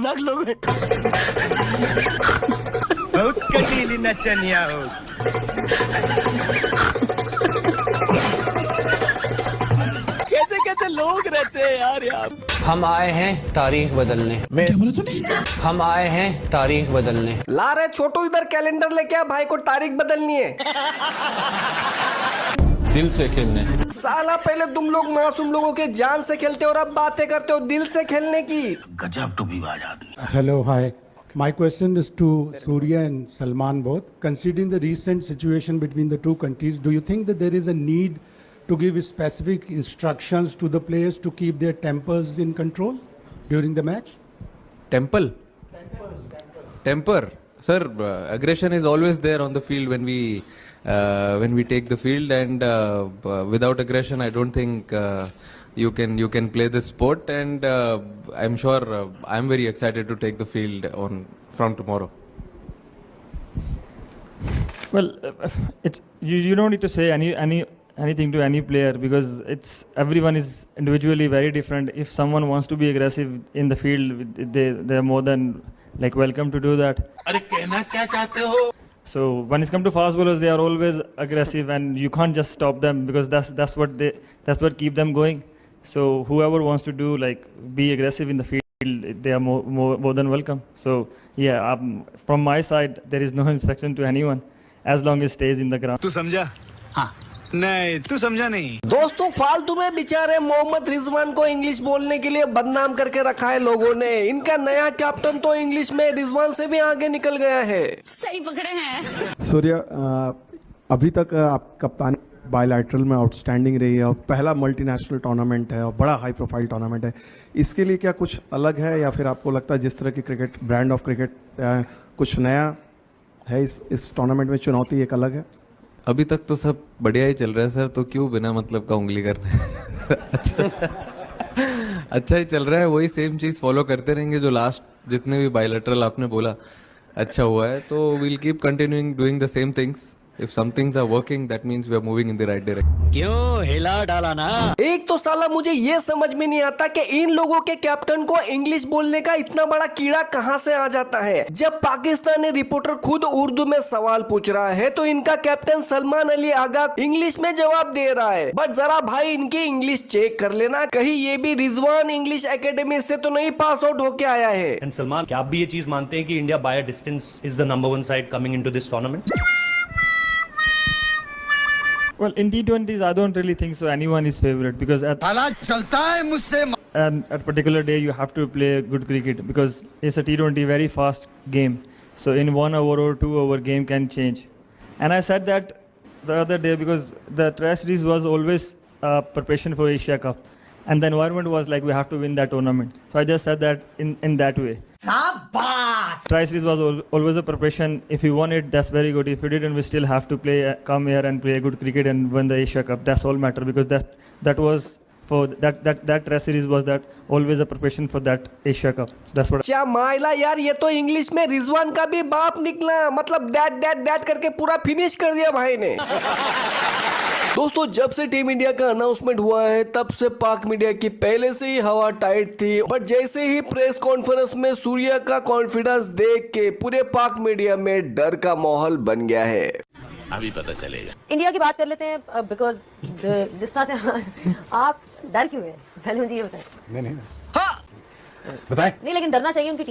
खतरनाक लोग हैं। बहुत कटीली नचनिया हो। कैसे कैसे लोग रहते हैं यार यहाँ। हम आए हैं तारीख बदलने। क्या बोला तूने? हम आए हैं तारीख बदलने। ला रहे छोटू इधर कैलेंडर लेके आ, भाई को तारीख बदलनी है। दिल से खेलने। साला पहले तुम लोग मासूम लोगों के जान से खेलते हो और अब बातें करते हो दिल से खेलने की। गजब टूबीबाज आदमी। Hello, hi. My question is to Surya and Salman both. Considering the recent situation between the two countries, do you think that there is a need to give specific instructions to the players to keep their tempers in control during the match? Temper. Sir, aggression is always there on the field when we take the field, and without aggression, I don't think you can play this sport. And I'm sure I'm very excited to take the field from tomorrow. Well, it's you don't need to say anything to any player because everyone is individually very different. If someone wants to be aggressive in the field, they're more than like welcome to do that. अरे कहना क्या चाहते हो? So when it's come to fast bowlers, they are always aggressive, and you can't just stop them because that's what keep them going. So whoever wants to do like be aggressive in the field, they are more than welcome. So yeah, from my side, there is no instruction to anyone as long as it stays in the ground. तू समझा? हाँ। नहीं, तू समझा नहीं। दोस्तों फालतू में बेचारे मोहम्मद रिजवान को इंग्लिश बोलने के लिए बदनाम करके रखा है लोगों ने। इनका नया कैप्टन तो इंग्लिश में रिजवान से भी आगे निकल गया है। सही पकड़े हैं। सूर्या, अभी तक आप कप्तान बायलैटरल में आउटस्टैंडिंग रही है और पहला मल्टीनेशनल टूर्नामेंट है और बड़ा हाई प्रोफाइल टूर्नामेंट है। इसके लिए क्या कुछ अलग है या फिर आपको लगता है जिस तरह की क्रिकेट ब्रांड ऑफ क्रिकेट कुछ नया है इस टूर्नामेंट में चुनौती एक अलग है? अभी तक तो सब बढ़िया ही चल रहा है सर, तो क्यों बिना मतलब का उंगली कर रहे हैं? अच्छा ही चल रहा है, वही सेम चीज़ फॉलो करते रहेंगे जो लास्ट जितने भी बायलैटरल आपने बोला अच्छा हुआ है, तो we'll keep continuing doing the same things. If some things are working, that means we are moving in the right direction. क्यों हिला डाला ना? एक तो साला मुझे ये समझ में नहीं आता कि इन लोगों के कैप्टन को इंग्लिश बोलने का इतना बड़ा कीड़ा कहां से आ जाता है. जब पाकिस्तानी रिपोर्टर खुद उर्दू में सवाल पूछ रहा है तो इनका कैप्टन सलमान अली आगा इंग्लिश में जवाब दे रहा है. बट जरा भाई इनकी इंग्लिश चेक कर लेना, कहीं ये भी रिजवान इंग्लिश एकेडमी से तो नहीं पास आउट होके आया है. एंड सलमान, क्या आप भी ये चीज मानते हैं कि India by distance is the number 1 side coming into this tournament? Well, in T20s, I don't really think so. Anyone is favorite because at particular day you have to play good cricket because it's a T20 very fast game. So in 1 hour or 2 hour game can change. And I said that the other day because the Test series was always preparation for Asia Cup, and the environment was like we have to win that tournament. So I just said that in that way. Try series was always a preparation. If you won it, that's very good. If you didn't, we still have to come here and play good cricket and win the Asia Cup. That's all matter because that was for that Test series was that always a preparation for that Asia Cup. So that's what. क्या माइला यार, ये तो English में रिजवान का भी बाप निकला. मतलब दैट करके पूरा फिनिश कर दिया भाई ने. दोस्तों जब से टीम इंडिया का अनाउंसमेंट हुआ है तब से पाक मीडिया की पहले से ही हवा टाइट थी. बट जैसे ही प्रेस कॉन्फ्रेंस में सूर्या का कॉन्फिडेंस देख के पूरे पाक मीडिया में डर का माहौल बन गया है. अभी पता चलेगा. इंडिया की बात कर लेते हैं बिकॉज जिस तरह से आप डर क्यों हैं, पहले मुझे ये बताएं. नहीं बताएं. नहीं, लेकिन डरना चाहिए उनकी टीम